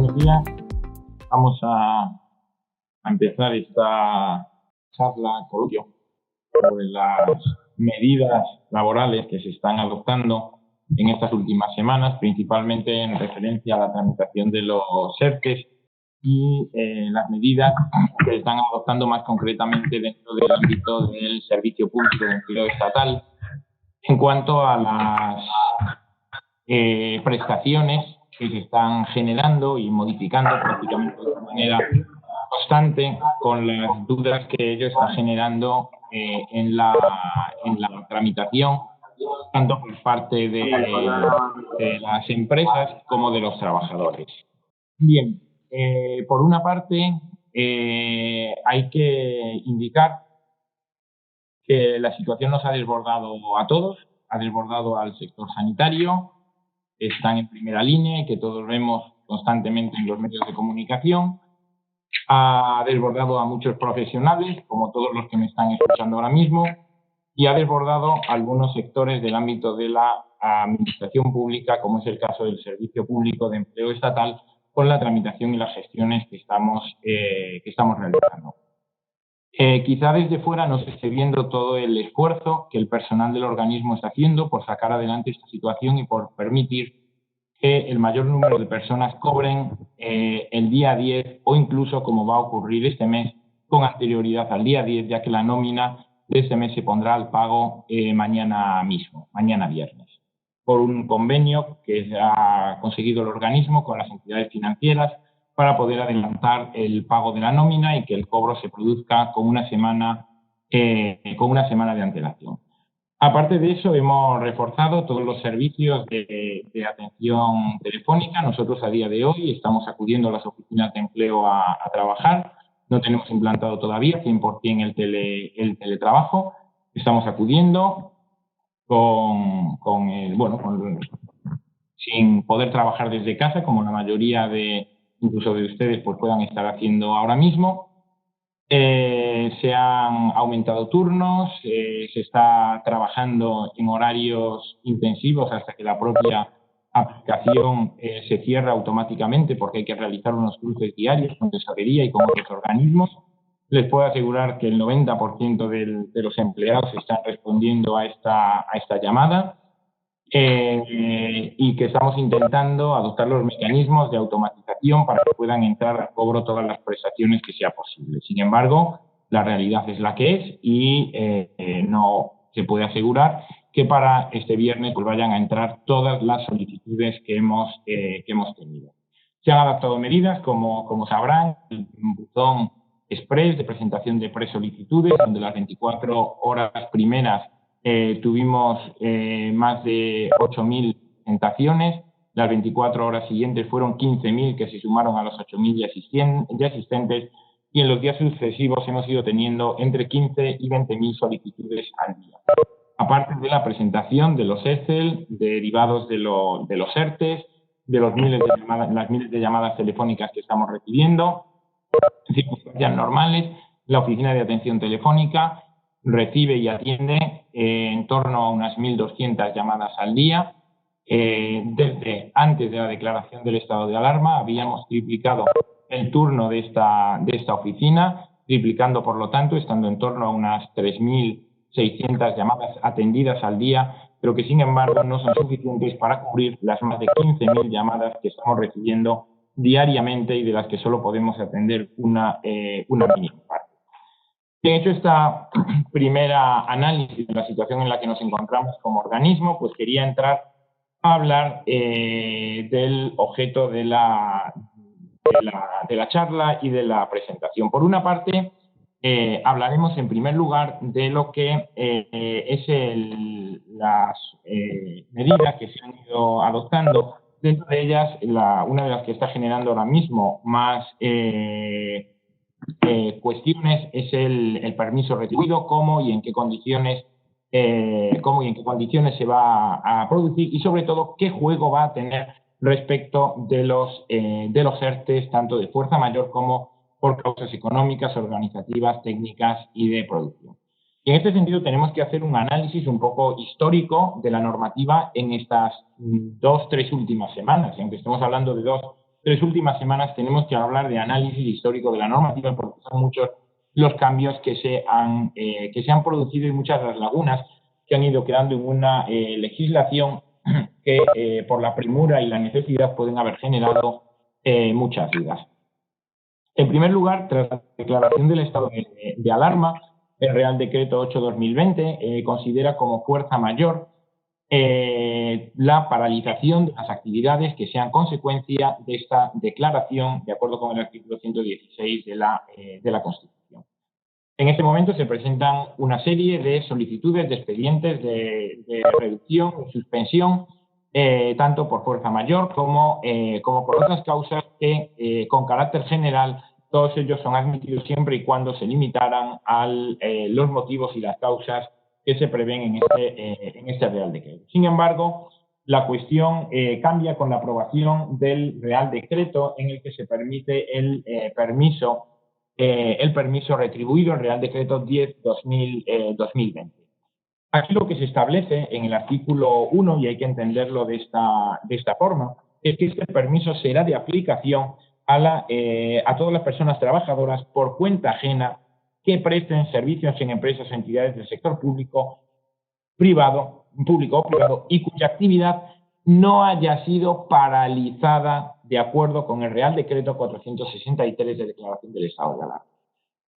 Buenos días. Vamos a empezar esta charla, coloquio, sobre las medidas laborales que se están adoptando en estas últimas semanas, principalmente en referencia a la tramitación de los ERTE y las medidas que se están adoptando más concretamente dentro del ámbito del Servicio Público de Empleo Estatal en cuanto a las prestaciones que se están generando y modificando prácticamente de manera constante con las dudas que ello está generando en la tramitación, tanto por parte de las empresas como de los trabajadores. Bien, por una parte, hay que indicar que la situación nos ha desbordado a todos, ha desbordado al sector sanitario, están en primera línea y que todos vemos constantemente en los medios de comunicación, ha desbordado a muchos profesionales, como todos los que me están escuchando ahora mismo, y ha desbordado a algunos sectores del ámbito de la administración pública, como es el caso del Servicio Público de Empleo Estatal, con la tramitación y las gestiones que estamos realizando. Quizá desde fuera no se esté viendo todo el esfuerzo que el personal del organismo está haciendo por sacar adelante esta situación y por permitir que el mayor número de personas cobren el día 10 o incluso, como va a ocurrir este mes, con anterioridad al día 10, ya que la nómina de este mes se pondrá al pago mañana mismo, mañana viernes, por un convenio que ha conseguido el organismo con las entidades financieras para poder adelantar el pago de la nómina y que el cobro se produzca con una semana de antelación. Aparte de eso, hemos reforzado todos los servicios de atención telefónica. Nosotros a día de hoy estamos acudiendo a las oficinas de empleo a trabajar. No tenemos implantado todavía 100% el teletrabajo. Estamos acudiendo sin poder trabajar desde casa, como la mayoría incluso de ustedes pues puedan estar haciendo ahora mismo. Se han aumentado turnos, se está trabajando en horarios intensivos hasta que la propia aplicación se cierra automáticamente porque hay que realizar unos cruces diarios con tesorería y con otros organismos. Les puedo asegurar que el 90% de los empleados están respondiendo a esta llamada. Y que estamos intentando adoptar los mecanismos de automatización para que puedan entrar a cobro todas las prestaciones que sea posible. Sin embargo, la realidad es la que es y no se puede asegurar que para este viernes pues vayan a entrar todas las solicitudes que hemos tenido. Se han adaptado medidas, como sabrán, un buzón express de presentación de presolicitudes, donde las 24 horas primeras tuvimos más de 8.000 presentaciones. Las 24 horas siguientes fueron 15.000 que se sumaron a los 8.000 ya existentes, y en los días sucesivos hemos ido teniendo entre 15 y 20.000 solicitudes al día. Aparte de la presentación de los Excel derivados de los ERTES, de las miles de llamadas telefónicas que estamos recibiendo, en circunstancias normales, la oficina de atención telefónica recibe y atiende en torno a unas 1.200 llamadas al día. Desde antes de la declaración del estado de alarma habíamos triplicado el turno de esta oficina, triplicando por lo tanto, estando en torno a unas 3.600 llamadas atendidas al día, pero que sin embargo no son suficientes para cubrir las más de 15.000 llamadas que estamos recibiendo diariamente y de las que solo podemos atender una mínima parte. Bien, hecho esta primera análisis de la situación en la que nos encontramos como organismo, pues quería entrar a hablar del objeto de la charla y de la presentación. Por una parte, hablaremos en primer lugar de lo que las medidas que se han ido adoptando. Dentro de ellas, una de las que está generando ahora mismo más cuestiones es el permiso retribuido, cómo y en qué condiciones se va a producir y sobre todo qué juego va a tener respecto de los ERTES, tanto de fuerza mayor como por causas económicas, organizativas, técnicas y de producción. Y en este sentido tenemos que hacer un análisis un poco histórico de la normativa en estas 2-3 últimas semanas. Y aunque estemos hablando de 2 3 últimas semanas tenemos que hablar de análisis histórico de la normativa porque son muchos los cambios que se han producido y muchas de las lagunas que han ido quedando en una legislación que por la premura y la necesidad pueden haber generado muchas dudas. En primer lugar, tras la declaración del estado de alarma, el Real Decreto 8/2020 considera como fuerza mayor la paralización de las actividades que sean consecuencia de esta declaración, de acuerdo con el artículo 116 de la Constitución. En este momento se presentan una serie de solicitudes de expedientes de reducción y suspensión, tanto por fuerza mayor como por otras causas que, con carácter general, todos ellos son admitidos siempre y cuando se limitaran a los motivos y las causas que se prevén en este Real Decreto. Sin embargo, la cuestión cambia con la aprobación del Real Decreto en el que se permite el permiso retribuido, el Real Decreto 10/2020. Aquí lo que se establece en el artículo 1, y hay que entenderlo de esta forma, es que este permiso será de aplicación a todas las personas trabajadoras por cuenta ajena que presten servicios en empresas o entidades del sector público o privado y cuya actividad no haya sido paralizada de acuerdo con el Real Decreto 463 de declaración del estado de alarma.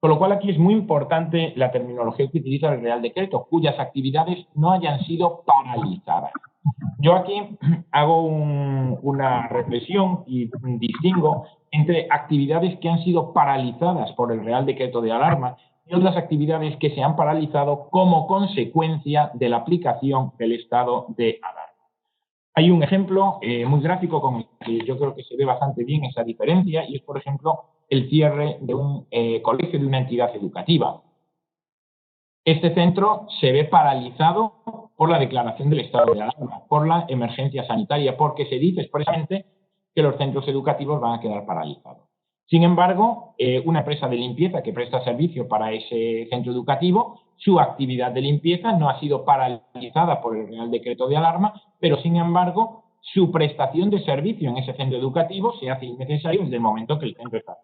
Con lo cual aquí es muy importante la terminología que utiliza el Real Decreto, cuyas actividades no hayan sido paralizadas. Yo aquí hago una reflexión y distingo entre actividades que han sido paralizadas por el Real Decreto de alarma y otras actividades que se han paralizado como consecuencia de la aplicación del estado de alarma. Hay un ejemplo muy gráfico con el que yo creo que se ve bastante bien esa diferencia y es, por ejemplo, el cierre de un colegio, de una entidad educativa. Este centro se ve paralizado por la declaración del estado de alarma, por la emergencia sanitaria, porque se dice expresamente que los centros educativos van a quedar paralizados. Sin embargo, una empresa de limpieza que presta servicio para ese centro educativo, su actividad de limpieza no ha sido paralizada por el Real Decreto de alarma, pero sin embargo, su prestación de servicio en ese centro educativo se hace innecesario desde el momento que el centro está.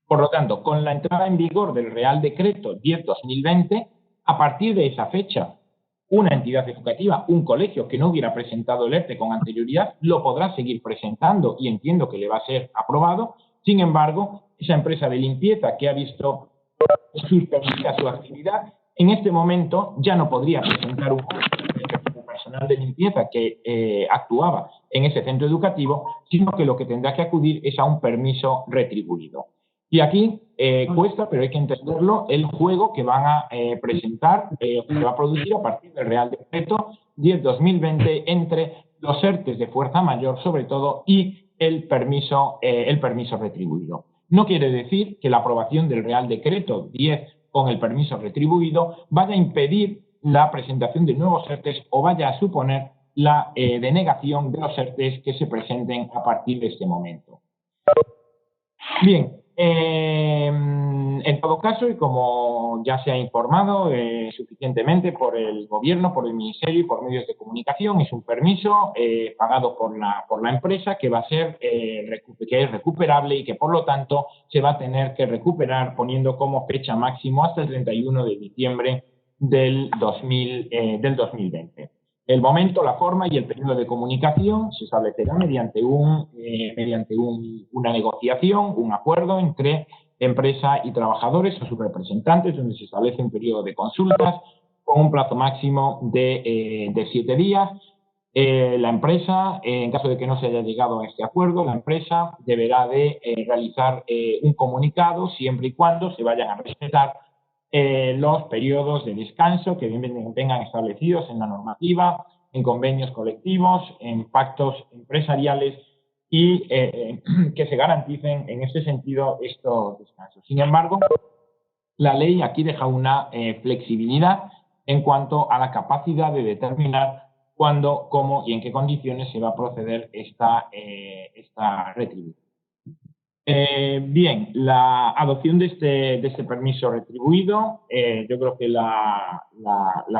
Por lo tanto, con la entrada en vigor del Real Decreto 10/2020, a partir de esa fecha, una entidad educativa, un colegio que no hubiera presentado el ERTE con anterioridad, lo podrá seguir presentando y entiendo que le va a ser aprobado. Sin embargo, esa empresa de limpieza que ha visto suspendida su actividad, en este momento ya no podría presentar un personal de limpieza que actuaba en ese centro educativo, sino que lo que tendrá que acudir es a un permiso retribuido. Y aquí cuesta, pero hay que entenderlo, el juego que van a presentar, que se va a producir a partir del Real Decreto 10/2020 entre los ERTEs de fuerza mayor, sobre todo, y el permiso retribuido. No quiere decir que la aprobación del Real Decreto 10 con el permiso retribuido vaya a impedir la presentación de nuevos ERTEs o vaya a suponer la denegación de los ERTEs que se presenten a partir de este momento. Bien, en todo caso, y como ya se ha informado suficientemente por el Gobierno, por el Ministerio y por medios de comunicación, es un permiso pagado por la empresa que va a ser que es recuperable y que, por lo tanto, se va a tener que recuperar poniendo como fecha máximo hasta el 31 de diciembre del 2020. El momento, la forma y el periodo de comunicación se establecerá mediante una negociación, un acuerdo entre empresa y trabajadores o sus representantes, donde se establece un periodo de consultas con un plazo máximo de 7 días. La empresa, en caso de que no se haya llegado a este acuerdo, la empresa deberá de realizar un comunicado siempre y cuando se vayan a respetar los periodos de descanso que vengan establecidos en la normativa, en convenios colectivos, en pactos empresariales y que se garanticen en este sentido estos descansos. Sin embargo, la ley aquí deja una flexibilidad en cuanto a la capacidad de determinar cuándo, cómo y en qué condiciones se va a proceder esta retribución. Bien, la adopción de este permiso retribuido, yo creo que la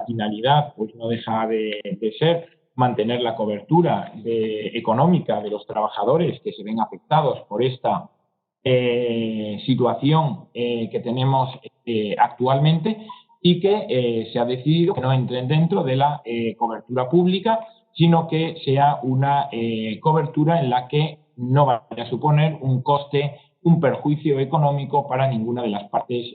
finalidad pues no deja de ser mantener la cobertura económica de los trabajadores que se ven afectados por esta situación que tenemos actualmente, y que se ha decidido que no entren dentro de la cobertura pública, sino que sea una cobertura en la que no vaya a suponer un coste, un perjuicio económico para ninguna de las partes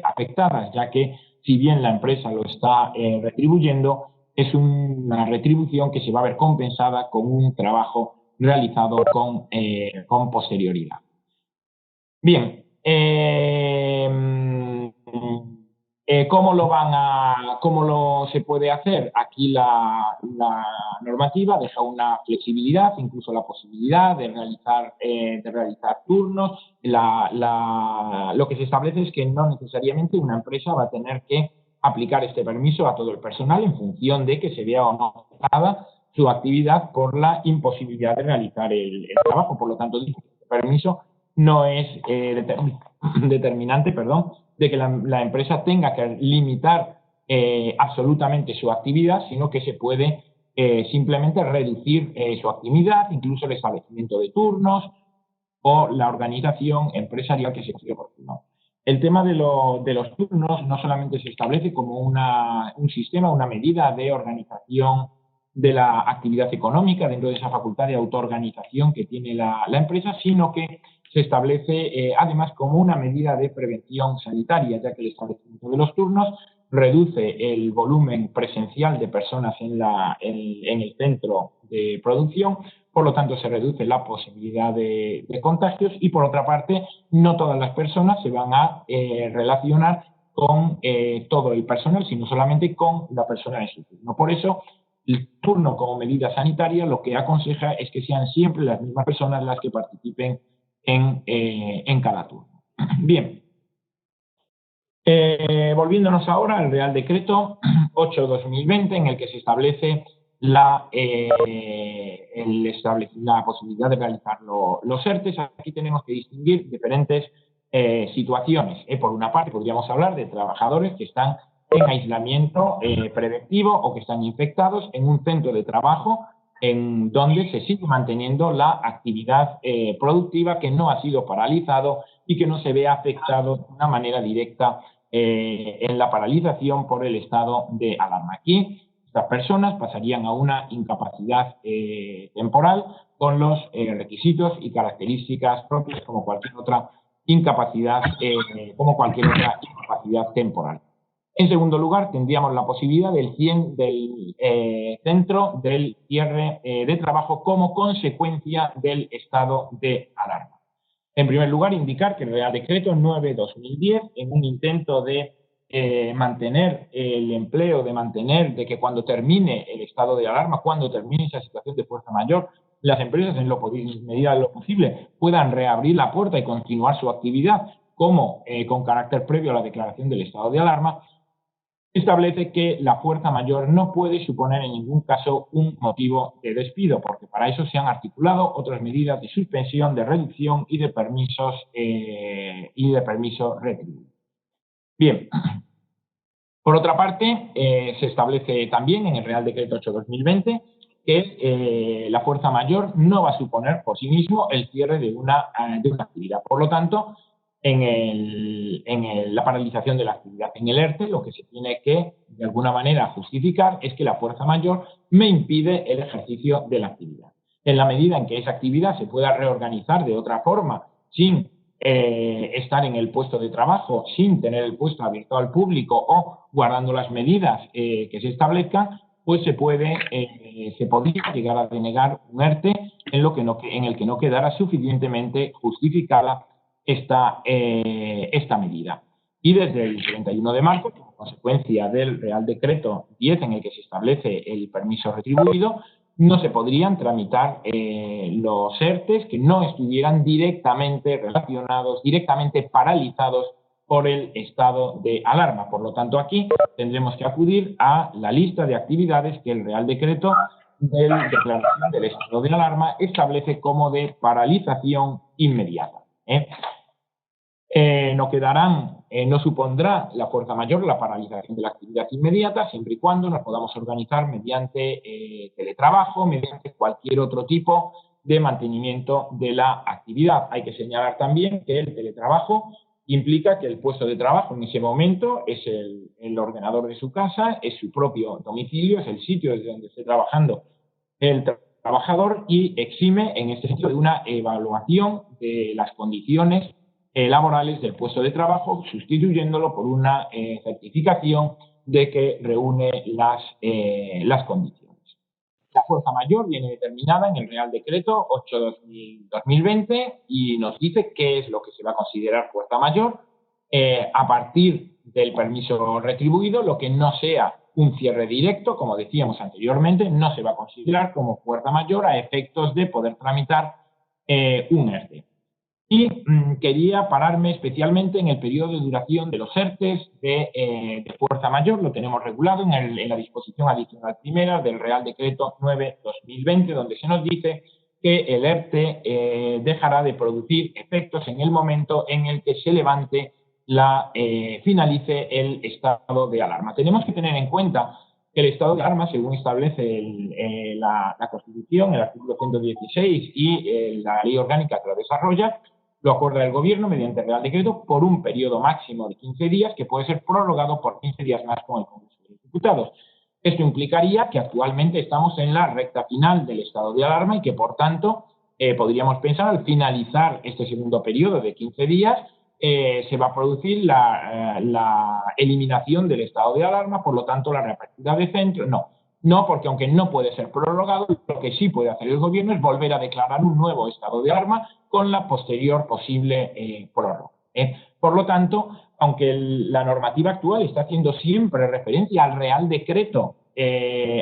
afectadas, ya que si bien la empresa lo está retribuyendo, es una retribución que se va a ver compensada con un trabajo realizado con posterioridad. Bien, ¿cómo se puede hacer? Aquí la normativa deja una flexibilidad, incluso la posibilidad de realizar turnos. Lo que se establece es que no necesariamente una empresa va a tener que aplicar este permiso a todo el personal en función de que se vea o no afectada su actividad por la imposibilidad de realizar el trabajo. Por lo tanto, este permiso no es determinante, de que la empresa tenga que limitar absolutamente su actividad, sino que se puede simplemente reducir su actividad, incluso el establecimiento de turnos o la organización empresarial que se quiere oportuno. El tema de los turnos no solamente se establece como un sistema, una medida de organización de la actividad económica dentro de esa facultad de autoorganización que tiene la empresa, sino que se establece además como una medida de prevención sanitaria, ya que el establecimiento de los turnos reduce el volumen presencial de personas en el centro de producción, por lo tanto se reduce la posibilidad de contagios, y por otra parte no todas las personas se van a relacionar con todo el personal, sino solamente con la persona en su turno. Por eso el turno como medida sanitaria lo que aconseja es que sean siempre las mismas personas las que participen en cada turno. Bien, volviéndonos ahora al Real Decreto 8/2020, en el que se establece la posibilidad de realizar los ERTES. Aquí tenemos que distinguir diferentes situaciones. Por una parte, podríamos hablar de trabajadores que están en aislamiento preventivo o que están infectados en un centro de trabajo en donde se sigue manteniendo la actividad productiva, que no ha sido paralizado y que no se ve afectado de una manera directa en la paralización por el estado de alarma. Aquí estas personas pasarían a una incapacidad temporal con los requisitos y características propias como cualquier otra incapacidad temporal. En segundo lugar, tendríamos la posibilidad del centro del cierre de trabajo como consecuencia del estado de alarma. En primer lugar, indicar que el Real Decreto 9/2010, en un intento de mantener el empleo, de que cuando termine el estado de alarma, cuando termine esa situación de fuerza mayor, las empresas, en medida de lo posible, puedan reabrir la puerta y continuar su actividad como con carácter previo a la declaración del estado de alarma, establece que la fuerza mayor no puede suponer en ningún caso un motivo de despido, porque para eso se han articulado otras medidas de suspensión, de reducción y de permisos retribuidos. Bien. Por otra parte, se establece también en el Real Decreto 8/2020 que la fuerza mayor no va a suponer por sí mismo el cierre de una actividad. Por lo tanto, la paralización de la actividad en el ERTE, lo que se tiene que, de alguna manera, justificar es que la fuerza mayor me impide el ejercicio de la actividad. En la medida en que esa actividad se pueda reorganizar de otra forma, sin estar en el puesto de trabajo, sin tener el puesto abierto al público o guardando las medidas que se establezcan, pues se podría llegar a denegar un ERTE en el que no quedara suficientemente justificada esta medida. Y desde el 31 de marzo, como consecuencia del Real Decreto 10, en el que se establece el permiso retribuido, no se podrían tramitar los ERTES que no estuvieran directamente relacionados, directamente paralizados por el estado de alarma. Por lo tanto, aquí tendremos que acudir a la lista de actividades que el Real Decreto de declaración del estado de alarma establece como de paralización inmediata. No supondrá la fuerza mayor la paralización de la actividad inmediata, siempre y cuando nos podamos organizar mediante teletrabajo, mediante cualquier otro tipo de mantenimiento de la actividad. Hay que señalar también que el teletrabajo implica que el puesto de trabajo en ese momento es el ordenador de su casa, es su propio domicilio, es el sitio desde donde esté trabajando el trabajador y exime en este sentido de una evaluación de las condiciones laborales del puesto de trabajo, sustituyéndolo por una certificación de que reúne las condiciones. La fuerza mayor viene determinada en el Real Decreto 8/2020 y nos dice qué es lo que se va a considerar fuerza mayor a partir del permiso retribuido. Lo que no sea un cierre directo, como decíamos anteriormente, no se va a considerar como fuerza mayor a efectos de poder tramitar un ERTE. Y quería pararme especialmente en el periodo de duración de los ERTEs de fuerza mayor. Lo tenemos regulado en la disposición adicional primera del Real Decreto 9/2020, donde se nos dice que el ERTE dejará de producir efectos en el momento en el que se levante finalice el estado de alarma. Tenemos que tener en cuenta que el estado de alarma, según establece la Constitución, el artículo 116 y la ley orgánica que lo desarrolla, lo acuerda el Gobierno mediante Real Decreto por un periodo máximo de 15 días que puede ser prorrogado por 15 días más con el Congreso de los Diputados. Esto implicaría que actualmente estamos en la recta final del estado de alarma y que, por tanto, podríamos pensar al finalizar este segundo periodo de 15 días se va a producir la eliminación del estado de alarma, por lo tanto, la reapertura de centros. No, porque aunque no puede ser prorrogado, lo que sí puede hacer el Gobierno es volver a declarar un nuevo estado de alarma con la posterior posible prórroga. Por lo tanto, aunque la normativa actual está haciendo siempre referencia al Real Decreto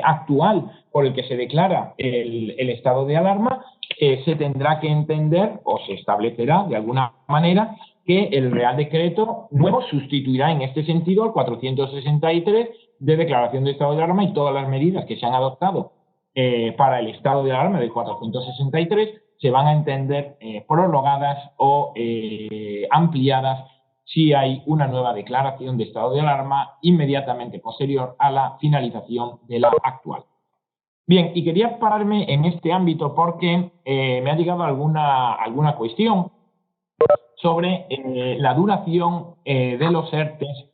actual por el que se declara el estado de alarma, se tendrá que entender o se establecerá de alguna manera que el Real Decreto nuevo sustituirá en este sentido al 463 de declaración de estado de alarma y todas las medidas que se han adoptado para el estado de alarma del 463 se van a entender prorrogadas o ampliadas si hay una nueva declaración de estado de alarma inmediatamente posterior a la finalización de la actual. Bien, y quería pararme en este ámbito porque me ha llegado alguna cuestión sobre la duración de los ERTEs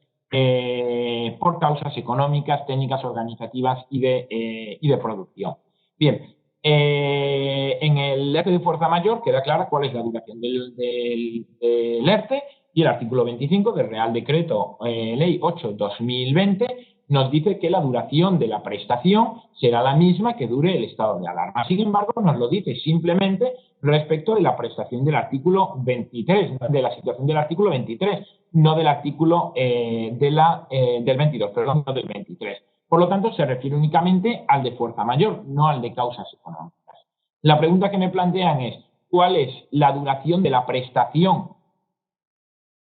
por causas económicas, técnicas, organizativas y de producción. Bien, en el ERTE de fuerza mayor queda clara cuál es la duración del ERTE y el artículo 25 del Real Decreto Ley 8/2020 nos dice que la duración de la prestación será la misma que dure el estado de alarma. Sin embargo, nos lo dice simplemente respecto de la prestación del artículo 23, de la situación del artículo 23, no del artículo del 22, perdón, no del 23. Por lo tanto, se refiere únicamente al de fuerza mayor, no al de causas económicas. La pregunta que me plantean es, ¿cuál es la duración de la prestación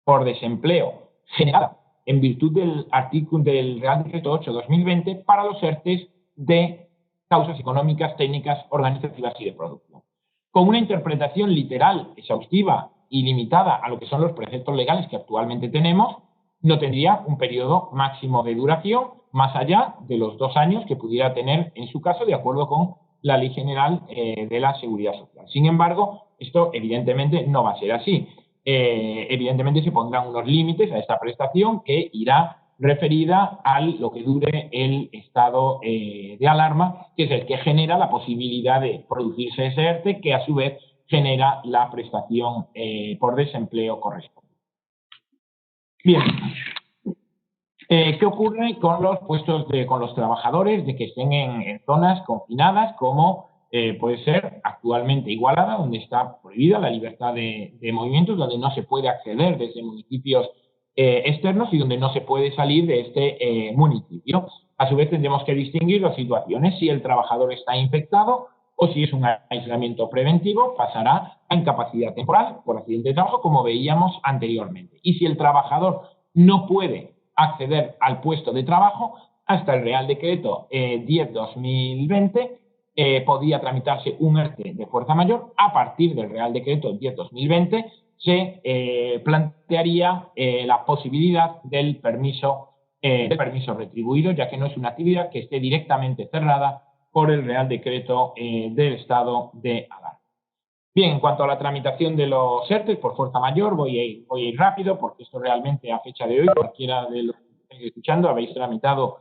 por desempleo generada en virtud del Real Decreto 8/2020 para los ERTEs de causas económicas, técnicas, organizativas y de producción? Con una interpretación literal, exhaustiva y limitada a lo que son los preceptos legales que actualmente tenemos, no tendría un periodo máximo de duración más allá de los 2 años que pudiera tener en su caso de acuerdo con la Ley General de la Seguridad Social. Sin embargo, esto evidentemente no va a ser así. Evidentemente se pondrán unos límites a esta prestación que irá referida a lo que dure el estado de alarma, que es el que genera la posibilidad de producirse ese ERTE, que a su vez genera la prestación por desempleo correspondiente. Bien, ¿qué ocurre con los puestos con los trabajadores de que estén en zonas confinadas como puede ser actualmente Igualada, donde está prohibida la libertad de movimientos, donde no se puede acceder desde municipios externos y donde no se puede salir de este municipio? A su vez tendremos que distinguir las situaciones. Si el trabajador está infectado o si es un aislamiento preventivo, pasará a incapacidad temporal por accidente de trabajo, como veíamos anteriormente. Y si el trabajador no puede acceder al puesto de trabajo, hasta el Real Decreto 10/2020 podía tramitarse un ERTE de fuerza mayor. A partir del Real Decreto 10/2020 se plantearía la posibilidad del permiso retribuido, ya que no es una actividad que esté directamente cerrada por el Real Decreto del Estado de Alarma. Bien, en cuanto a la tramitación de los ERTE por fuerza mayor, voy a ir rápido, porque esto realmente a fecha de hoy, cualquiera de los que estáis escuchando, habéis tramitado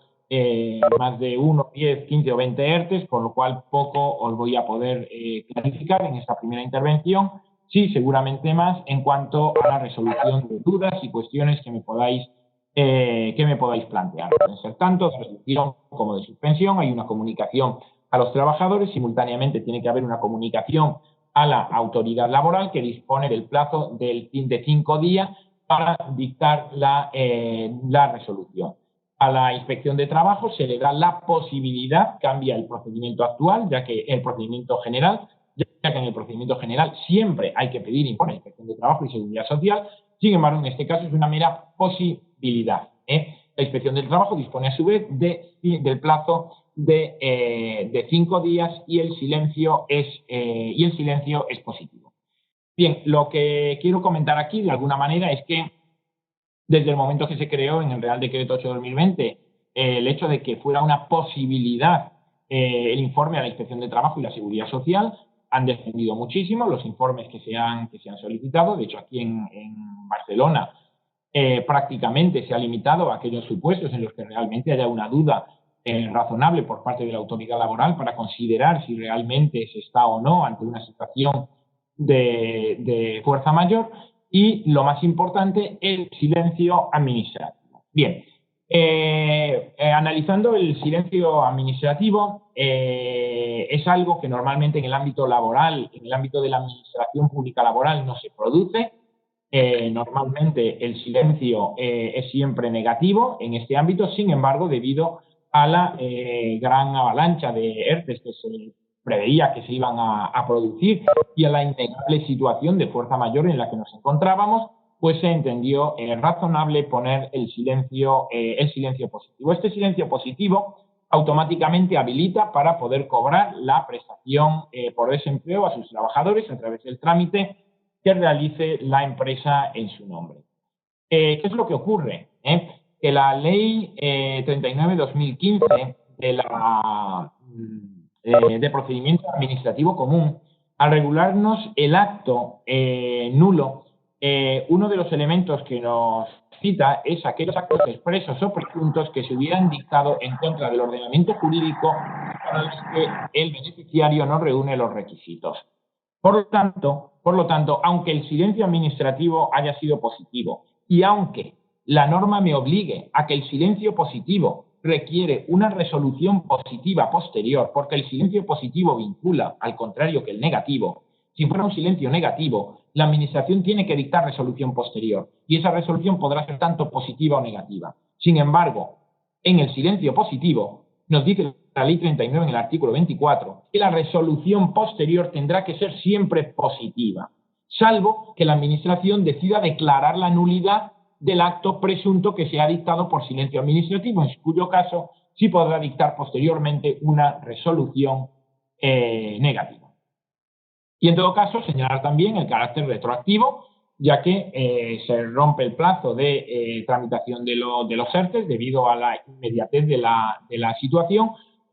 más de 1, 10, 15 o 20 ERTEs, por lo cual poco os voy a poder clarificar en esta primera intervención. Sí, seguramente más en cuanto a la resolución de dudas y cuestiones que me podáis plantear. Pueden ser tanto de resolución como de suspensión. Hay una comunicación a los trabajadores, simultáneamente tiene que haber una comunicación a la autoridad laboral, que dispone del plazo de 5 días para dictar la resolución. A la inspección de trabajo se le da la posibilidad, cambia el procedimiento actual, ya que en el procedimiento general siempre hay que pedir informe de inspección de trabajo y seguridad social. Sin embargo, en este caso es una mera posibilidad. La inspección del trabajo dispone a su vez del plazo de 5 días y el silencio es positivo. Bien, lo que quiero comentar aquí de alguna manera es que desde el momento que se creó en el Real Decreto 8/2020 el hecho de que fuera una posibilidad el informe a la Inspección de Trabajo y la Seguridad Social han descendido muchísimo los informes que se han solicitado. De hecho, aquí en Barcelona prácticamente se ha limitado a aquellos supuestos en los que realmente haya una duda razonable por parte de la autoridad laboral para considerar si realmente se está o no ante una situación de fuerza mayor, y lo más importante, el silencio administrativo. Bien, analizando el silencio administrativo, es algo que normalmente en el ámbito laboral, en el ámbito de la administración pública laboral, no se produce. Normalmente el silencio es siempre negativo en este ámbito. Sin embargo, debido a la gran avalancha de ERTEs que se preveía que se iban a producir y a la innegable situación de fuerza mayor en la que nos encontrábamos, pues se entendió razonable poner el silencio positivo. Este silencio positivo automáticamente habilita para poder cobrar la prestación por desempleo a sus trabajadores a través del trámite que realice la empresa en su nombre. ¿Qué es lo que ocurre? Que la Ley 39/2015 de procedimiento administrativo común, al regularnos el acto nulo, uno de los elementos que nos cita es aquellos actos expresos o presuntos que se hubieran dictado en contra del ordenamiento jurídico para los que el beneficiario no reúne los requisitos. Por lo tanto, aunque el silencio administrativo haya sido positivo y aunque la norma me obligue a que el silencio positivo requiere una resolución positiva posterior, porque el silencio positivo vincula, al contrario que el negativo, si fuera un silencio negativo, la Administración tiene que dictar resolución posterior y esa resolución podrá ser tanto positiva o negativa. Sin embargo, en el silencio positivo, nos dice la Ley 39 en el artículo 24 que la resolución posterior tendrá que ser siempre positiva, salvo que la Administración decida declarar la nulidad del acto presunto que se ha dictado por silencio administrativo, en cuyo caso sí podrá dictar posteriormente una resolución negativa. Y en todo caso, señalar también el carácter retroactivo, ya que se rompe el plazo de tramitación de los ERTEs debido a la inmediatez de la situación.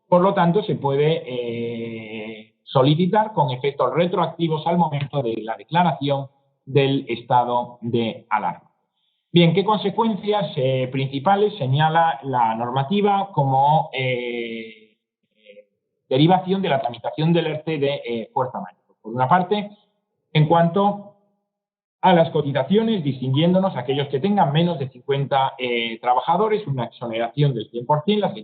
Por lo tanto, se puede solicitar con efectos retroactivos al momento de la declaración del estado de alarma. Bien, ¿qué consecuencias principales señala la normativa como derivación de la tramitación del ERTE de fuerza mayor? Por una parte, en cuanto a las cotizaciones, distinguiéndonos aquellos que tengan menos de 50 trabajadores, una exoneración del 100%, las que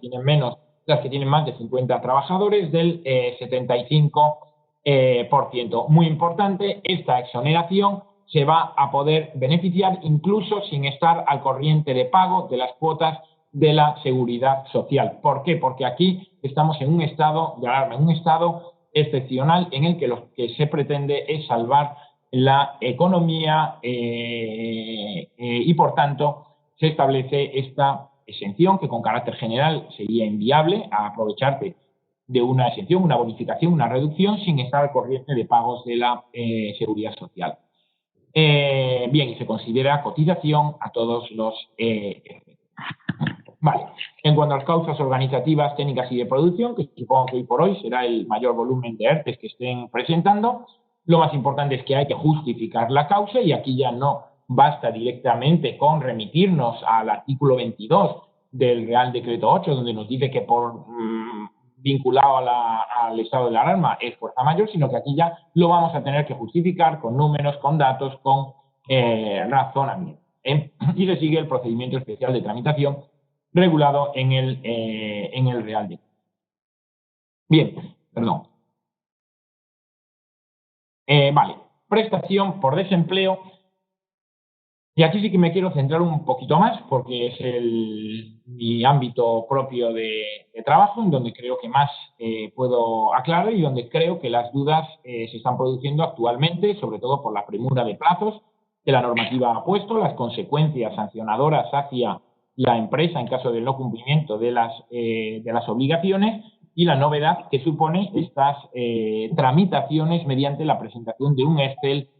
tienen más de 50 trabajadores del 75%. Muy importante, esta exoneración se va a poder beneficiar incluso sin estar al corriente de pago de las cuotas de la seguridad social. ¿Por qué? Porque aquí estamos en un estado de alarma, en un estado excepcional en el que lo que se pretende es salvar la economía y, por tanto, se establece esta exención que con carácter general sería inviable a aprovecharte de una exención, una bonificación, una reducción sin estar al corriente de pagos de la seguridad social. Bien, y se considera cotización a todos los efectos. Vale. En cuanto a las causas organizativas, técnicas y de producción, que supongo que hoy por hoy será el mayor volumen de ERTEs que estén presentando, lo más importante es que hay que justificar la causa y aquí ya no basta directamente con remitirnos al artículo 22 del Real Decreto 8, donde nos dice que por vinculado al estado de alarma es fuerza mayor, sino que aquí ya lo vamos a tener que justificar con números, con datos, con razonamiento. Y se sigue el procedimiento especial de tramitación regulado en el Real Decreto. Bien, perdón. Vale, prestación por desempleo. Y aquí sí que me quiero centrar un poquito más porque es mi ámbito propio de trabajo, en donde creo que más puedo aclarar y donde creo que las dudas se están produciendo actualmente, sobre todo por la premura de plazos que la normativa ha puesto, las consecuencias sancionadoras hacia la empresa en caso del no cumplimiento de las obligaciones y la novedad que supone estas tramitaciones mediante la presentación de un Excel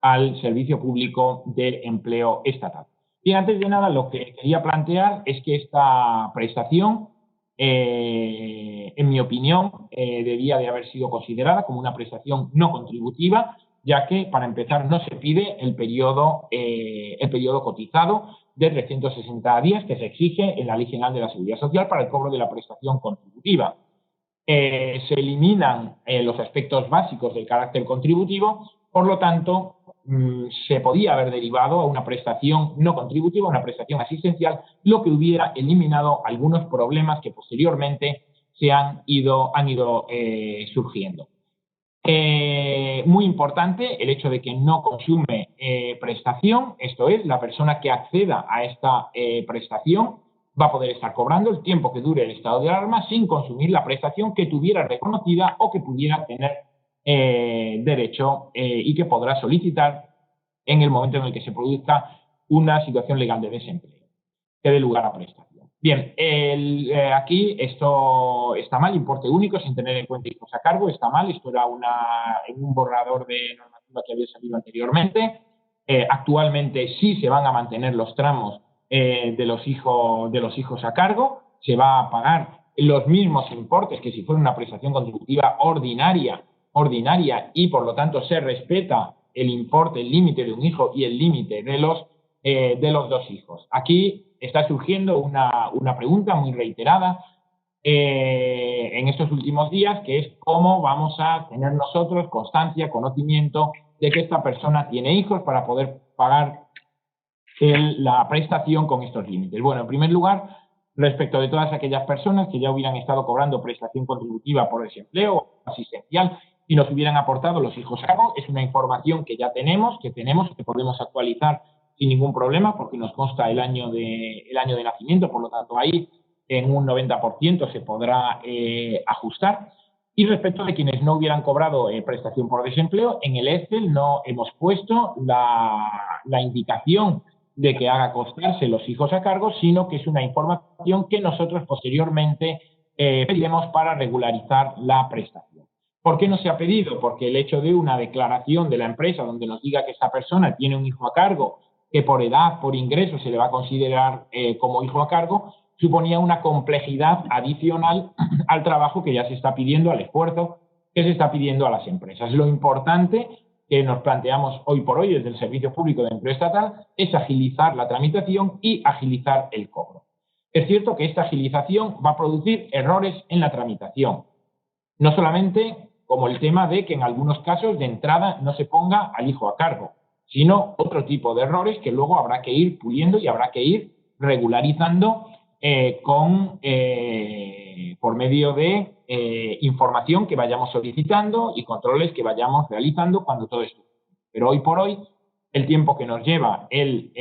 al Servicio Público de Empleo Estatal. Y antes de nada, lo que quería plantear es que esta prestación, en mi opinión, debía de haber sido considerada como una prestación no contributiva, ya que, para empezar, no se pide el periodo cotizado de 360 días que se exige en la Ley General de la Seguridad Social para el cobro de la prestación contributiva. Se eliminan los aspectos básicos del carácter contributivo, por lo tanto, se podía haber derivado a una prestación no contributiva, una prestación asistencial, lo que hubiera eliminado algunos problemas que posteriormente han ido surgiendo. Muy importante el hecho de que no consume prestación, esto es, la persona que acceda a esta prestación va a poder estar cobrando el tiempo que dure el estado de alarma sin consumir la prestación que tuviera reconocida o que pudiera tener derecho y que podrá solicitar en el momento en el que se produzca una situación legal de desempleo que dé lugar a prestación. Bien, aquí esto está mal, importe único sin tener en cuenta hijos a cargo, está mal, esto era en un borrador de normativa que había salido anteriormente. Actualmente sí se van a mantener los tramos de los hijos a cargo, se va a pagar los mismos importes que si fuera una prestación contributiva ordinaria y por lo tanto se respeta el importe, el límite de un hijo y el límite de los dos hijos. Aquí está surgiendo una pregunta muy reiterada en estos últimos días, que es cómo vamos a tener nosotros constancia, conocimiento de que esta persona tiene hijos para poder pagar la prestación con estos límites. Bueno, en primer lugar, respecto de todas aquellas personas que ya hubieran estado cobrando prestación contributiva por desempleo o asistencial y nos hubieran aportado los hijos a cargo, es una información que ya tenemos, que podemos actualizar sin ningún problema porque nos consta el año de nacimiento, por lo tanto ahí en un 90% se podrá ajustar. Y respecto de quienes no hubieran cobrado prestación por desempleo, en el Excel no hemos puesto la indicación de que haga constarse los hijos a cargo, sino que es una información que nosotros posteriormente pediremos para regularizar la prestación. ¿Por qué no se ha pedido? Porque el hecho de una declaración de la empresa donde nos diga que esta persona tiene un hijo a cargo, que por edad, por ingreso se le va a considerar como hijo a cargo, suponía una complejidad adicional al trabajo que ya se está pidiendo, al esfuerzo que se está pidiendo a las empresas. Lo importante que nos planteamos hoy por hoy desde el Servicio Público de Empleo Estatal es agilizar la tramitación y agilizar el cobro. Es cierto que esta agilización va a producir errores en la tramitación, no solamente como el tema de que en algunos casos de entrada no se ponga al hijo a cargo, sino otro tipo de errores que luego habrá que ir puliendo y habrá que ir regularizando por medio de información que vayamos solicitando y controles que vayamos realizando cuando todo esto. Pero hoy por hoy, el tiempo que nos lleva el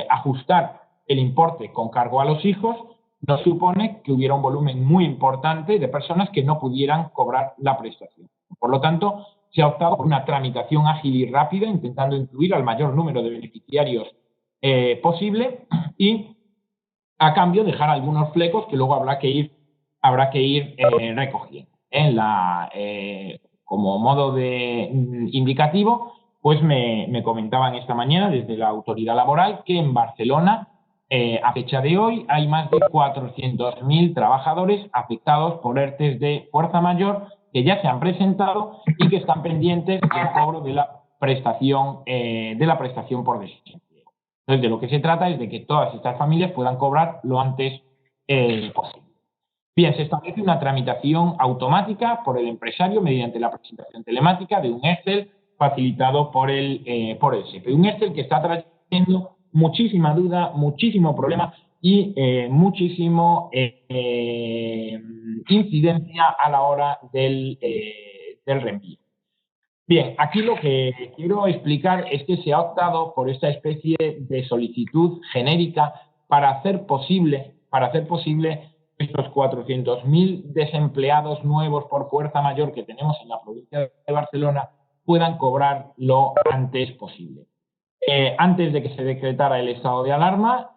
ajustar el importe con cargo a los hijos nos supone que hubiera un volumen muy importante de personas que no pudieran cobrar la prestación. Por lo tanto, se ha optado por una tramitación ágil y rápida, intentando incluir al mayor número de beneficiarios posible y, a cambio, dejar algunos flecos que luego habrá que ir recogiendo. Como modo indicativo, pues me comentaban esta mañana desde la autoridad laboral que en Barcelona, a fecha de hoy, hay más de 400.000 trabajadores afectados por ERTEs de fuerza mayor que ya se han presentado y que están pendientes del cobro de la prestación por desempleo. Entonces, de lo que se trata es de que todas estas familias puedan cobrar lo antes posible. Bien, se establece una tramitación automática por el empresario mediante la presentación telemática de un Excel facilitado por el SEPE. Un Excel que está trayendo muchísima duda, muchísimo problema y muchísimo incidencia a la hora del reenvío. Bien, aquí lo que quiero explicar es que se ha optado por esta especie de solicitud genérica para hacer posible estos 400.000 desempleados nuevos por fuerza mayor que tenemos en la provincia de Barcelona puedan cobrar lo antes posible. Antes de que se decretara el estado de alarma,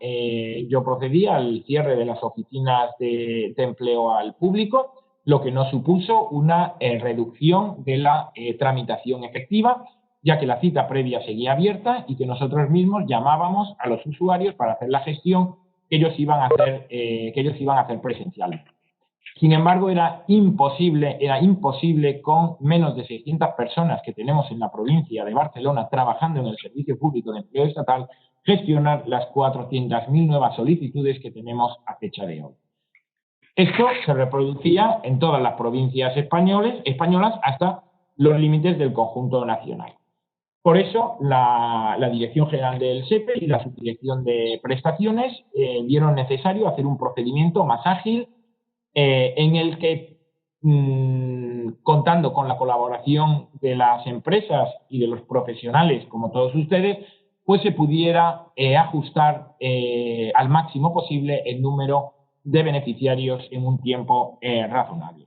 yo procedí al cierre de las oficinas de empleo al público, lo que nos supuso una reducción de la tramitación efectiva, ya que la cita previa seguía abierta y que nosotros mismos llamábamos a los usuarios para hacer la gestión que ellos iban a hacer presencialmente. Sin embargo, era imposible con menos de 600 personas que tenemos en la provincia de Barcelona trabajando en el Servicio Público de Empleo Estatal, gestionar las 400.000 nuevas solicitudes que tenemos a fecha de hoy. Esto se reproducía en todas las provincias españolas hasta los límites del conjunto nacional. Por eso, la Dirección General del SEPE y la Subdirección de Prestaciones vieron necesario hacer un procedimiento más ágil en el que, contando con la colaboración de las empresas y de los profesionales, como todos ustedes, pues se pudiera ajustar al máximo posible el número de beneficiarios en un tiempo razonable.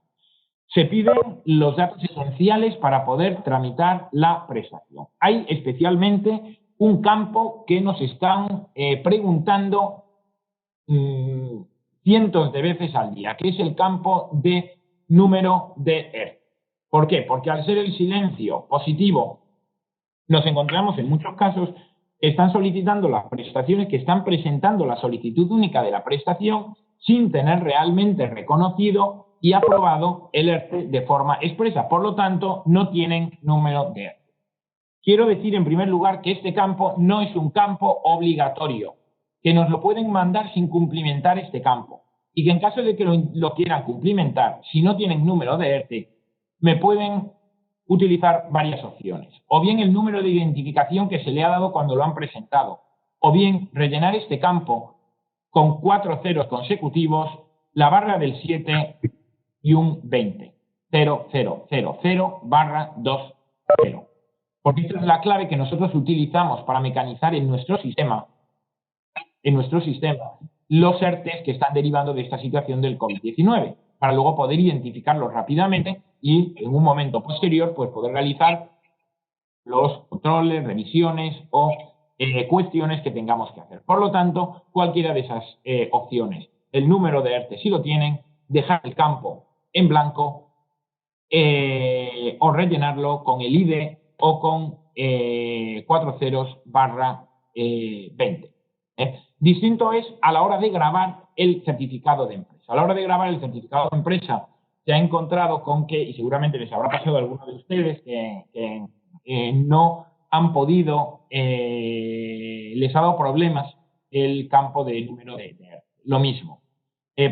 Se piden los datos esenciales para poder tramitar la prestación. Hay especialmente un campo que nos están preguntando cientos de veces al día, que es el campo de número de ERTE. ¿Por qué? Porque al ser el silencio positivo, nos encontramos en muchos casos que están solicitando las prestaciones, que están presentando la solicitud única de la prestación sin tener realmente reconocido y aprobado el ERTE de forma expresa. Por lo tanto, no tienen número de ERTE. Quiero decir, en primer lugar, que este campo no es un campo obligatorio, que nos lo pueden mandar sin cumplimentar este campo y que en caso de que lo quieran cumplimentar, si no tienen número de ERTE, me pueden utilizar varias opciones. O bien el número de identificación que se le ha dado cuando lo han presentado, o bien rellenar este campo con 4 ceros consecutivos, la barra del 7 y un 20. 0000 barra 20. Porque esta es la clave que nosotros utilizamos para mecanizar en nuestro sistema los ERTEs que están derivando de esta situación del COVID-19, para luego poder identificarlos rápidamente y en un momento posterior pues poder realizar los controles, revisiones o cuestiones que tengamos que hacer. Por lo tanto, cualquiera de esas opciones, el número de ERTE si lo tienen, dejar el campo en blanco o rellenarlo con el ID o con 4 ceros barra 20. Distinto es a la hora de grabar el certificado de empresa. A la hora de grabar el certificado de empresa se ha encontrado con que, y seguramente les habrá pasado a algunos de ustedes, que no han podido, les ha dado problemas el campo de número de ERTE. Lo mismo.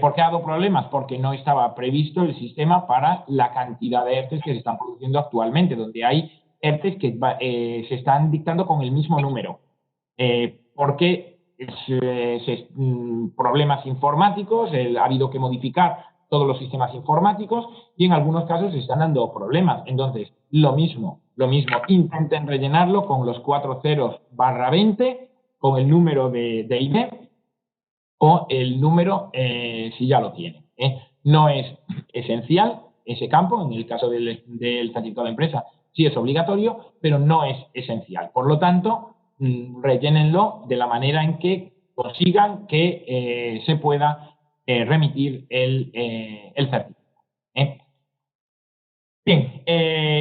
¿Por qué ha dado problemas? Porque no estaba previsto el sistema para la cantidad de ERTEs que se están produciendo actualmente, donde hay ERTEs que se están dictando con el mismo número. Porque problemas informáticos, ha habido que modificar todos los sistemas informáticos y en algunos casos se están dando problemas. Entonces, lo mismo, intenten rellenarlo con los 4 ceros barra 20, con el número de ID o el número si ya lo tienen. No es esencial ese campo, en el caso del certificado de empresa sí es obligatorio, pero no es esencial. Por lo tanto, rellénenlo de la manera en que consigan que se pueda remitir el certificado. Bien,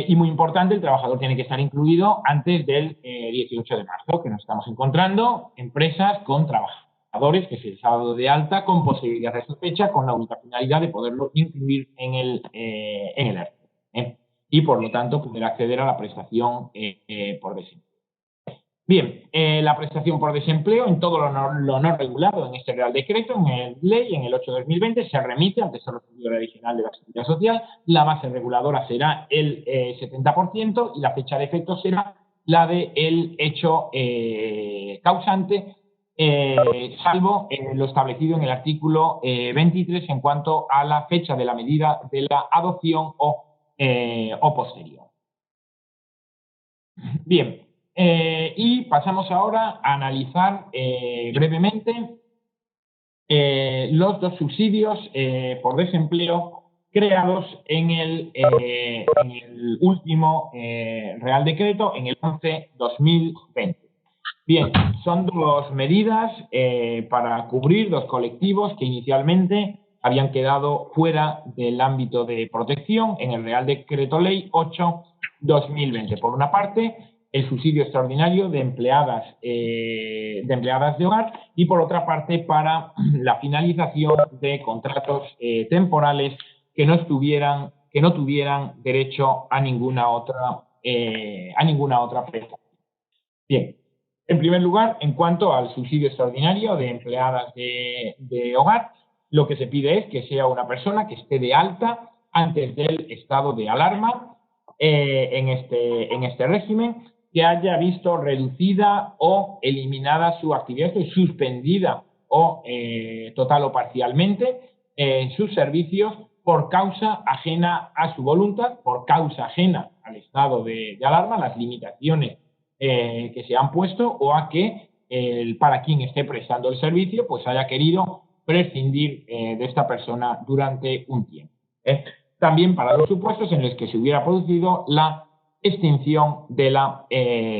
y muy importante, el trabajador tiene que estar incluido antes del 18 de marzo, que nos estamos encontrando empresas con trabajadores que se les ha dado de alta con posibilidad de sospecha, con la única finalidad de poderlo incluir en el ERTE, ¿eh? Y por lo tanto poder acceder a la prestación por desempleo. Bien, la prestación por desempleo en todo lo no regulado en este Real Decreto, en el Ley, en el 8/2020, se remite al Tesoro Superior Adicional de la Seguridad Social. La base reguladora será el 70% y la fecha de efecto será la del hecho causante, salvo lo establecido en el artículo 23 en cuanto a la fecha de la medida de la adopción o posterior. Bien, y pasamos ahora a analizar brevemente los dos subsidios por desempleo creados en el último Real Decreto, en el 11/2020. Bien, son dos medidas para cubrir dos colectivos que inicialmente habían quedado fuera del ámbito de protección en el Real Decreto Ley 8/2020. Por una parte, el subsidio extraordinario de empleadas de hogar y por otra parte para la finalización de contratos temporales que no tuvieran derecho a ninguna otra prestación. Bien, en primer lugar, en cuanto al subsidio extraordinario de empleadas de hogar, lo que se pide es que sea una persona que esté de alta antes del estado de alarma en este régimen, que haya visto reducida o eliminada su actividad, suspendida o total o parcialmente sus servicios por causa ajena a su voluntad, por causa ajena al estado de alarma, las limitaciones que se han puesto o a que para quien esté prestando el servicio pues haya querido prescindir de esta persona durante un tiempo. También para los supuestos en los que se hubiera producido la extinción de la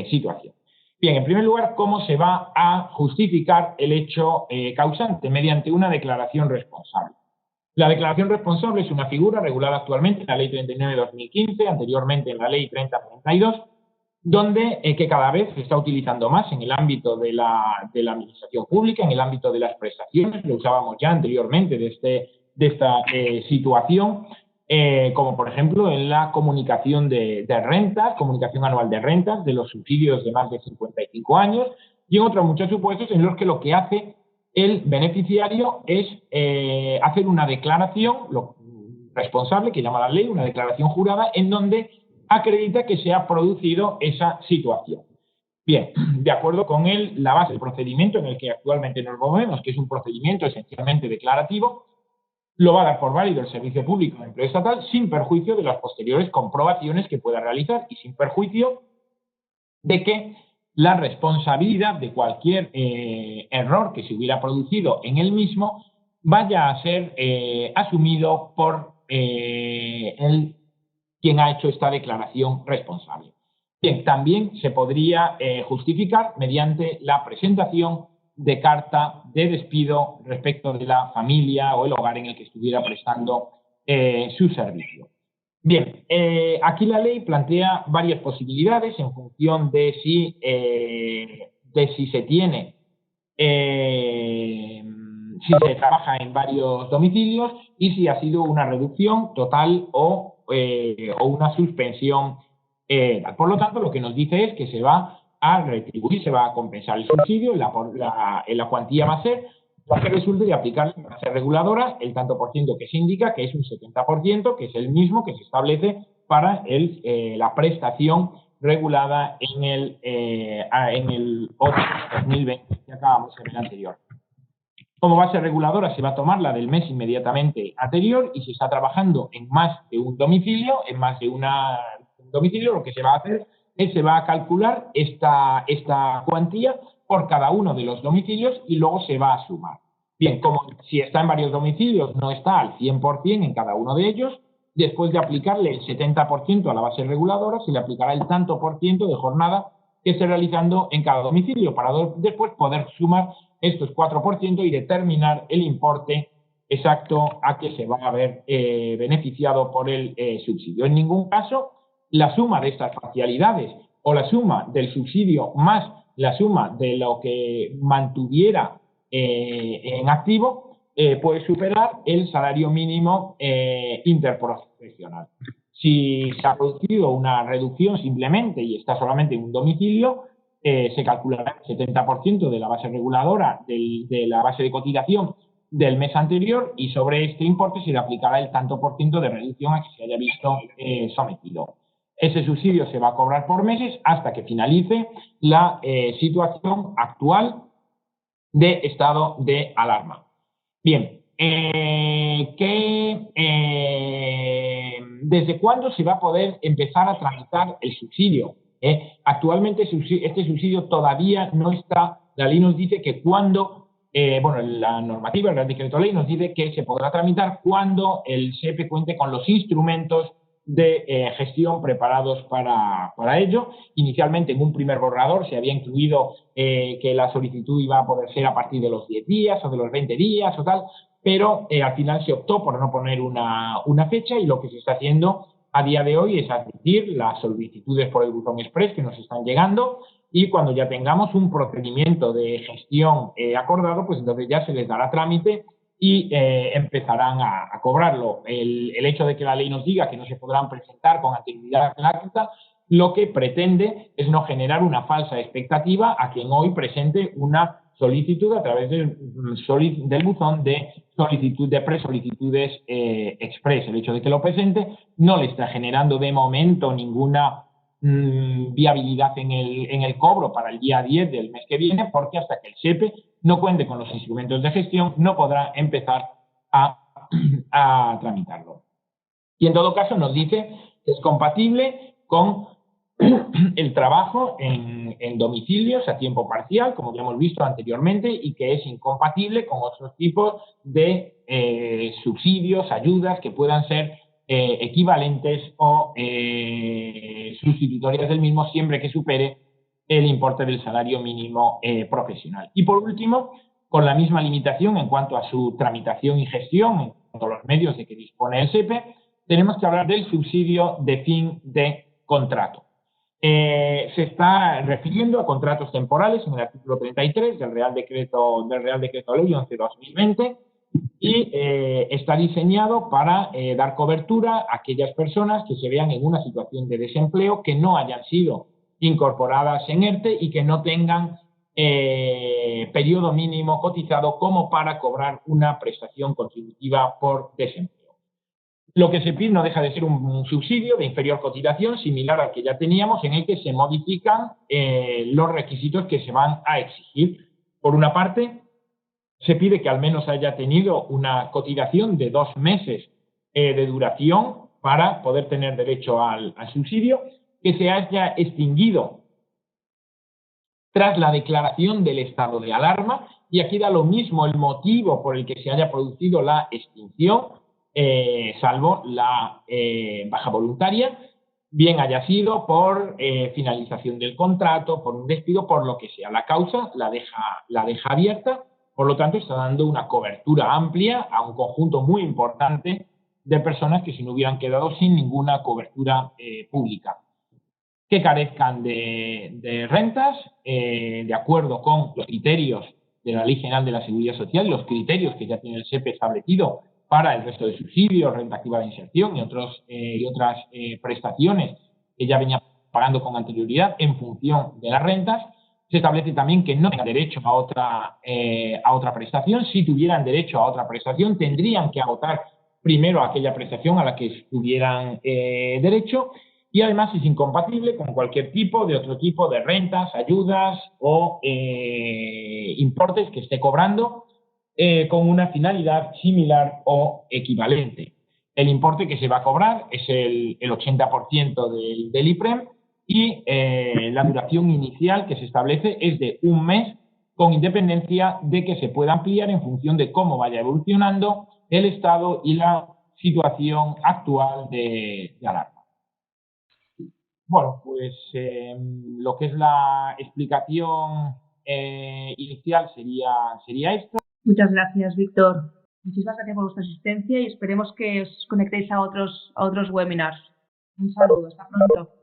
situación. Bien, en primer lugar, ¿cómo se va a justificar el hecho causante? Mediante una declaración responsable. La declaración responsable es una figura regulada actualmente en la Ley 39/2015, anteriormente en la Ley 30/92, donde que cada vez se está utilizando más en el ámbito de la administración pública, en el ámbito de las prestaciones. Lo usábamos ya anteriormente de esta situación, como por ejemplo en la comunicación de rentas, comunicación anual de rentas, de los subsidios de más de 55 años, y en otros muchos supuestos en los que lo que hace el beneficiario es hacer una declaración responsable, que llama la ley, una declaración jurada, en donde acredita que se ha producido esa situación. Bien, de acuerdo con la base del procedimiento en el que actualmente nos movemos, que es un procedimiento esencialmente declarativo, lo va a dar por válido el Servicio Público de Empleo Estatal sin perjuicio de las posteriores comprobaciones que pueda realizar y sin perjuicio de que la responsabilidad de cualquier error que se hubiera producido en el mismo vaya a ser asumido por quien ha hecho esta declaración responsable. Bien, también se podría justificar mediante la presentación de carta de despido respecto de la familia o el hogar en el que estuviera prestando su servicio. Bien, aquí la ley plantea varias posibilidades en función de si se tiene, si se trabaja en varios domicilios y si ha sido una reducción total o una suspensión. Por lo tanto, lo que nos dice es que se va a retribuir, se va a compensar el subsidio, la cuantía va a ser lo que resulte de aplicar la base reguladora el tanto por ciento que se indica, que es un 70%, que es el mismo que se establece para la prestación regulada en el 8/2020 que acabamos de ver anterior. Como base reguladora se va a tomar la del mes inmediatamente anterior y si está trabajando en más de un domicilio, lo que se va a hacer es se va a calcular esta cuantía por cada uno de los domicilios y luego se va a sumar. Bien, como si está en varios domicilios no está al 100% en cada uno de ellos, después de aplicarle el 70% a la base reguladora, se le aplicará el tanto por ciento de jornada que esté realizando en cada domicilio para después poder sumar estos 4% y determinar el importe exacto a que se va a ver beneficiado por el subsidio. En ningún caso, la suma de estas parcialidades o la suma del subsidio más la suma de lo que mantuviera en activo puede superar el salario mínimo interprofesional. Si se ha producido una reducción simplemente y está solamente en un domicilio, se calculará el 70% de la base reguladora de la base de cotización del mes anterior y sobre este importe se le aplicará el tanto por ciento de reducción a que se haya visto sometido. Ese subsidio se va a cobrar por meses hasta que finalice la situación actual de estado de alarma. Bien, ¿desde cuándo se va a poder empezar a tramitar el subsidio? Actualmente este subsidio todavía no está, la ley nos dice que cuando, bueno, la normativa, el Real Decreto Ley nos dice que se podrá tramitar cuando el SEPE cuente con los instrumentos de gestión preparados para ello. Inicialmente en un primer borrador se había incluido que la solicitud iba a poder ser a partir de los 10 días o de los 20 días o tal, pero al final se optó por no poner una fecha y lo que se está haciendo a día de hoy es admitir las solicitudes por el buzón express que nos están llegando y cuando ya tengamos un procedimiento de gestión acordado, pues entonces ya se les dará trámite y empezarán a cobrarlo. El hecho de que la ley nos diga que no se podrán presentar con anterioridad a la acta, lo que pretende es no generar una falsa expectativa a quien hoy presente una solicitud a través del buzón de solicitud de presolicitudes express. El hecho de que lo presente no le está generando de momento ninguna viabilidad en el cobro para el día 10 del mes que viene, porque hasta que el SEPE no cuente con los instrumentos de gestión no podrá empezar a tramitarlo. Y en todo caso nos dice que es compatible con el trabajo en domicilios a tiempo parcial, como ya hemos visto anteriormente, y que es incompatible con otros tipos de subsidios, ayudas que puedan ser equivalentes o sustitutorias del mismo siempre que supere el importe del salario mínimo profesional. Y por último, con la misma limitación en cuanto a su tramitación y gestión, en cuanto a los medios de que dispone el SEPE, tenemos que hablar del subsidio de fin de contrato. Se está refiriendo a contratos temporales en el artículo 33 del Real Decreto Ley 11/2020 y está diseñado para dar cobertura a aquellas personas que se vean en una situación de desempleo, que no hayan sido incorporadas en ERTE y que no tengan periodo mínimo cotizado como para cobrar una prestación contributiva por desempleo. Lo que se pide no deja de ser un subsidio de inferior cotización, similar al que ya teníamos, en el que se modifican los requisitos que se van a exigir. Por una parte, se pide que al menos haya tenido una cotización de 2 meses de duración para poder tener derecho al subsidio, que se haya extinguido tras la declaración del estado de alarma, y aquí da lo mismo el motivo por el que se haya producido la extinción, salvo la baja voluntaria, bien haya sido por finalización del contrato, por un despido, por lo que sea. La causa la deja abierta, por lo tanto está dando una cobertura amplia a un conjunto muy importante de personas que se hubieran quedado sin ninguna cobertura pública. Que carezcan de rentas, de acuerdo con los criterios de la Ley General de la Seguridad Social y los criterios que ya tiene el SEPE establecido para el resto de subsidios, renta activa de inserción y otras prestaciones que ya venía pagando con anterioridad en función de las rentas. Se establece también que no tengan derecho a otra prestación. Si tuvieran derecho a otra prestación, tendrían que agotar primero aquella prestación a la que tuvieran derecho. Y además es incompatible con cualquier otro tipo de rentas, ayudas o importes que esté cobrando con una finalidad similar o equivalente. El importe que se va a cobrar es el 80% del IPREM y la duración inicial que se establece es de 1 mes, con independencia de que se pueda ampliar en función de cómo vaya evolucionando el estado y la situación actual de alarma. Bueno, pues lo que es la explicación inicial sería esto. Muchas gracias, Víctor. Muchísimas gracias por vuestra asistencia y esperemos que os conectéis a otros webinars. Un saludo, hasta pronto.